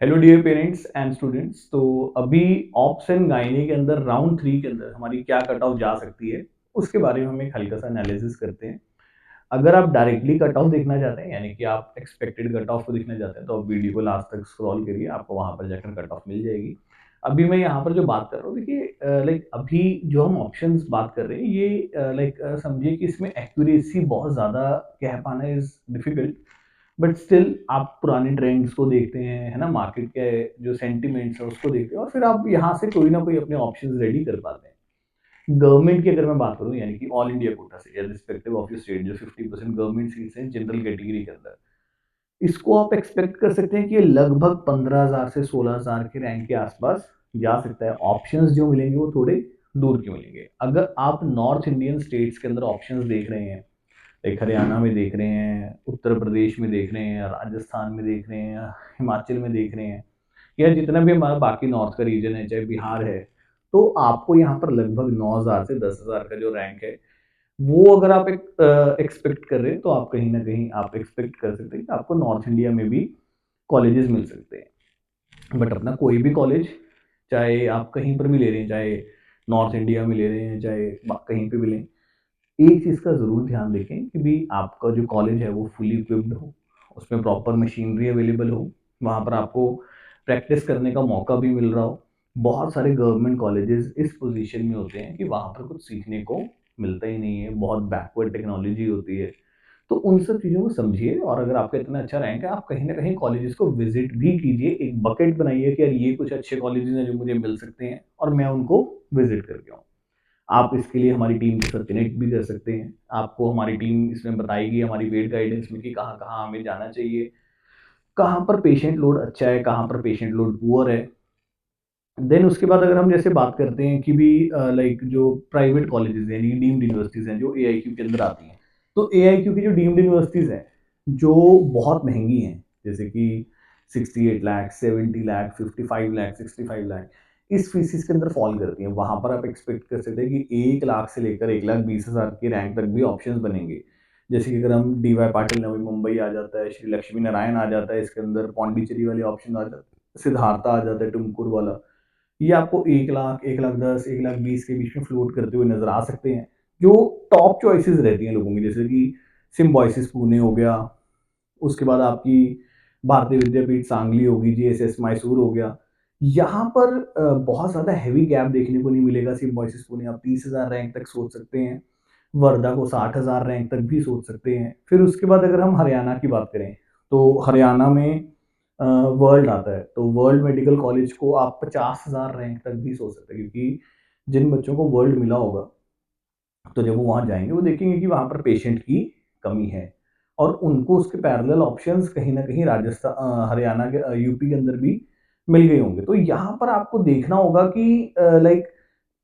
Hello dear parents and students. तो अभी ops and gynae के अंदर राउंड 3 के अंदर हमारी क्या कट ऑफ जा सकती है, उसके बारे में हम एक हल्का सा एनालिसिस करते हैं। अगर आप डायरेक्टली कट ऑफ देखना चाहते हैं, यानी कि आप एक्सपेक्टेड कट ऑफ को देखना चाहते हैं, तो आप वीडियो को लास्ट तक स्क्रॉल करिए, आपको वहां पर जाकर कट ऑफ मिल जाएगी। अभी मैं यहाँ पर जो बात कर रहा हूँ, देखिए लाइक अभी जो हम ऑप्शंस बात कर रहे हैं, ये लाइक समझिए कि इसमें एक्यूरेसी बहुत ज़्यादा कह पाना इज डिफिकल्ट। बट स्टिल आप पुराने ट्रेंड्स को देखते हैं, है ना, मार्केट के जो सेंटिमेंट्स है उसको देखते हैं, और फिर आप यहाँ से कोई ना कोई अपने ऑप्शंस रेडी कर पाते हैं। गवर्नमेंट की अगर मैं बात करूँ, यानी कि ऑल इंडिया कोटा से या रिस्पेक्टिव ऑफ योर स्टेट, जो 50% गवर्नमेंट सीट्स हैं जनरल कैटेगरी के अंदर, इसको आप एक्सपेक्ट कर सकते हैं कि ये लगभग 15,000 से 16,000 के रैंक के आसपास जा सकता है। ऑप्शंस जो मिलेंगे वो थोड़े दूर के मिलेंगे। अगर आप नॉर्थ इंडियन स्टेट्स के अंदर ऑप्शंस देख रहे हैं, एक हरियाणा में देख रहे हैं, उत्तर प्रदेश में देख रहे हैं, राजस्थान में देख रहे हैं, हिमाचल में देख रहे हैं, या जितना भी हमारा बाकी नॉर्थ का रीजन है, चाहे बिहार है, तो आपको यहाँ पर लगभग 9,000 से 10,000 का जो रैंक है, वो अगर आप एक एक्सपेक्ट कर रहे हैं, तो आप कहीं ना कहीं आप एक्सपेक्ट कर सकते हैं कि आपको नॉर्थ इंडिया में भी कॉलेजेस मिल सकते हैं। बट अपना कोई भी कॉलेज, चाहे आप कहीं पर भी ले रहे हैं, चाहे नॉर्थ इंडिया में ले रहे हैं, चाहे कहीं पे भी लें, एक चीज़ का ज़रूर ध्यान रखें कि भी आपका जो कॉलेज है वो फुली इक्विप्ड हो, उसमें प्रॉपर मशीनरी अवेलेबल हो, वहाँ पर आपको प्रैक्टिस करने का मौका भी मिल रहा हो। बहुत सारे गवर्नमेंट कॉलेजेस इस पोजीशन में होते हैं कि वहाँ पर कुछ सीखने को मिलता ही नहीं है, बहुत बैकवर्ड टेक्नोलॉजी होती है। तो उन सब चीज़ों को समझिए, और अगर आपका इतना अच्छा रैंक है, आप कहीं ना कहीं कॉलेजेस को विजिट भी कीजिए, एक बकेट बनाइए कि यार ये कुछ अच्छे कॉलेजेस हैं जो मुझे मिल सकते हैं और मैं उनको विजिट करके आऊँ। आप इसके लिए हमारी टीम के साथ कनेक्ट भी कर सकते हैं। आपको हमारी टीम इसमें बताएगी, हमारी वेट गाइडेंस में, कि कहाँ-कहाँ हमें जाना चाहिए, कहाँ पर पेशेंट लोड अच्छा है, कहाँ पर पेशेंट लोड पुअर है। देन उसके बाद अगर हम जैसे बात करते हैं कि भी लाइक जो प्राइवेट कॉलेजेस हैं, यानी डीम्ड यूनिवर्सिटीज़ हैं, जो एआईक्यू के अंदर आती हैं। तो एआईक्यू की जो डीम्ड यूनिवर्सिटीज़ हैं, जो बहुत महँगी हैं, जैसे कि 68 लाख, 70 लाख, 55 लाख, 65 लाख, इस फीसिस के अंदर फॉल करती हैं। वहाँ पर आप एक्सपेक्ट कर सकते हैं कि 1 लाख से लेकर 1,20,000 के रैंक तक भी ऑप्शंस बनेंगे। जैसे कि अगर हम डीवाई पाटिल नवी मुंबई आ जाता है, श्री लक्ष्मी नारायण आ जाता है इसके अंदर, पौंडीचेरी वाले ऑप्शन आ जाते हैं, सिद्धार्था आ जाता है, टुमकुर वाला। ये आपको 1 लाख, 1,10,000, 1,20,000 के बीच में फ्लोट करते हुए नज़र आ सकते हैं, जो टॉप चॉइसेस रहती हैं लोगों की, जैसे कि सिम्बायोसिस पुणे हो गया, उसके बाद आपकी भारतीय विद्यापीठ सांगली होगी, जीएसएस मैसूर हो गया। यहाँ पर बहुत ज़्यादा हेवी गैप देखने को नहीं मिलेगा। सिम्बायोसिस पुणे आप 30,000 रैंक तक सोच सकते हैं, वर्धा को 60,000 रैंक तक भी सोच सकते हैं। फिर उसके बाद अगर हम हरियाणा की बात करें, तो हरियाणा में वर्ल्ड आता है, तो वर्ल्ड मेडिकल कॉलेज को आप 50,000 रैंक तक भी सोच सकते हैं, क्योंकि जिन बच्चों को वर्ल्ड मिला होगा, तो जब वो वहाँ जाएँगे, वो देखेंगे कि वहाँ पर पेशेंट की कमी है, और उनको उसके पैरेलल ऑप्शंस कहीं न कहीं हरियाणा के यूपी के अंदर भी मिल गए होंगे। तो यहाँ पर आपको देखना होगा कि लाइक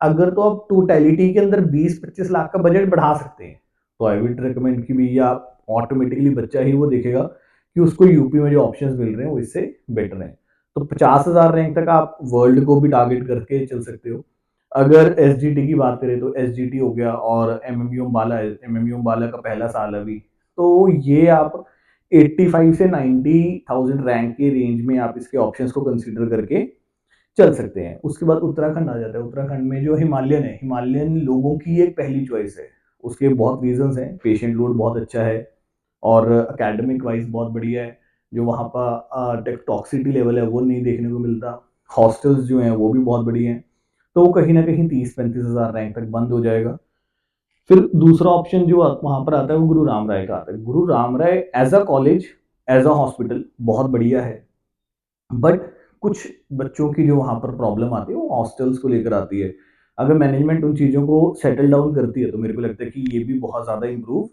अगर तो आप टोटैलिटी के अंदर 20-25 लाख का बजट बढ़ा सकते हैं, तो आई वुड रिकमेंड कि भैया ऑटोमेटिकली बच्चा ही वो देखेगा कि उसको यूपी में जो ऑप्शंस मिल रहे हैं वो इससे बेटर हैं। तो 50,000 रैंक तक आप वर्ल्ड को भी टारगेट करके चल सकते हो। अगर एसजीटी की बात करें, तो एसजीटी हो गया, और एमएमयू अम्बाला है, एमएमयू अम्बाला का पहला साल अभी, तो ये आप 85 से 90,000 रैंक के रेंज में आप इसके ऑप्शंस को कंसीडर करके चल सकते हैं। उसके बाद उत्तराखंड आ जाता है। उत्तराखंड में जो हिमालयन है, हिमालयन लोगों की एक पहली चॉइस है। उसके बहुत रीजंस हैं, पेशेंट लोड बहुत अच्छा है, और एकेडमिक वाइज बहुत बढ़िया है। जो वहाँ पर टॉक्सिटी लेवल है वो नहीं देखने को मिलता। हॉस्टल्स जो हैं वो भी बहुत बढ़िया हैं। तो वो कहीं ना कहीं 30-35 हज़ार रैंक तक बंद हो जाएगा। फिर दूसरा ऑप्शन जो वहाँ पर आता है, वो गुरु राम राय का आता है। Guru Ram Rai as a college, as a hospital बहुत बढ़िया है। बट कुछ बच्चों की जो वहाँ पर प्रॉब्लम आती है, वो हॉस्टल्स को लेकर आती है। अगर मैनेजमेंट उन चीज़ों को सेटल डाउन करती है, तो मेरे को लगता है कि ये भी बहुत ज़्यादा इम्प्रूव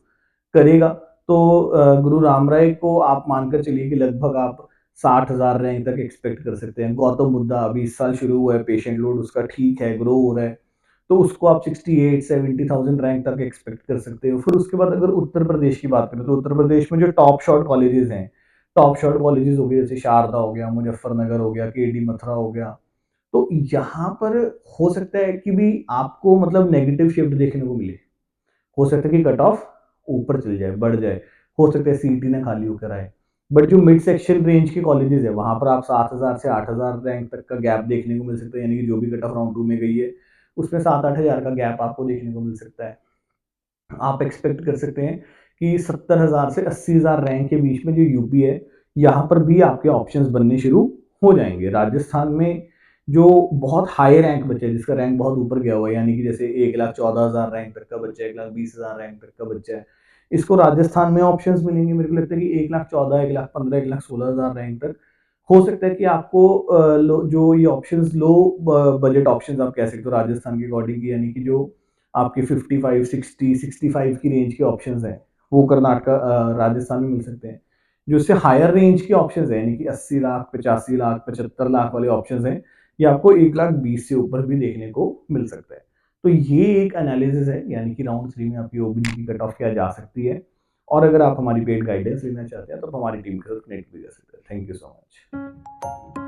करेगा। तो गुरु राम राय को आप मानकर चलिए कि लगभग आप 60,000 रैंक तक एक्सपेक्ट कर सकते हैं। गौतम बुद्धा अभी इस साल शुरू हुआ है, पेशेंट लोड उसका ठीक है, ग्रो हो रहा है, तो उसको आप 68-70,000 रैंक तक एक्सपेक्ट कर सकते हो। फिर उसके बाद अगर उत्तर प्रदेश की बात करें, तो उत्तर प्रदेश में जो टॉप शॉट कॉलेजेस हैं, टॉप शॉट कॉलेजेस हो गए, जैसे शारदा हो गया, मुजफ्फरनगर हो गया, केडी मथुरा हो गया। तो यहाँ पर हो सकता है कि भी आपको मतलब नेगेटिव शिफ्ट देखने को मिले। हो सकता है कि कट ऑफ ऊपर चली जाए, बढ़ जाए। हो सकता है सीटी ना खाली होकर आए। बट जो मिड सेक्शन रेंज के कॉलेजेस है वहाँ पर आप 7,000 से 8,000 रैंक तक का गैप देखने को मिल सकता है, यानी कि जो भी कट ऑफ राउंड 2 में गई है उसमें 7-8 हज़ार का गैप आपको देखने को मिल सकता है। आप एक्सपेक्ट कर सकते हैं कि 70,000 से 80,000 रैंक के बीच में जो यूपी है, यहाँ पर भी आपके ऑप्शंस बनने शुरू हो जाएँगे। राजस्थान में जो बहुत हाई रैंक बच्चा है, जिसका रैंक बहुत ऊपर गया हुआ है, यानी कि जैसे 1,14,000 रैंक तक का बच्चा है, 1,20,000 रैंक तक का बच्चा है, इसको राजस्थान में ऑप्शंस मिलेंगे मेरे को लगता है कि 1,14,000, 1,15,000, 1,16,000 रैंक तक। हो सकता है कि आपको जो ये ऑप्शंस लो बजट ऑप्शंस आप कह सकते हो राजस्थान के अकॉर्डिंग, यानी कि जो आपके 55, 60, 65 की रेंज के ऑप्शंस हैं, वो कर्नाटका राजस्थान में मिल सकते हैं। जो इससे हायर रेंज के ऑप्शंस हैं, यानी कि 80 लाख, 85 लाख, 75 लाख वाले ऑप्शंस हैं, ये आपको 1,20,000 से ऊपर भी देखने को मिल सकता है। तो ये एक एनालिसिस है, यानी कि राउंड 3 में आपकी ओबीडी की कट ऑफ क्या जा सकती है। और अगर आप हमारी पेड गाइडेंस लेना चाहते हैं, तो आप हमारी टीम के साथ कनेक्ट भी कर सकते हैं। Thank you so much.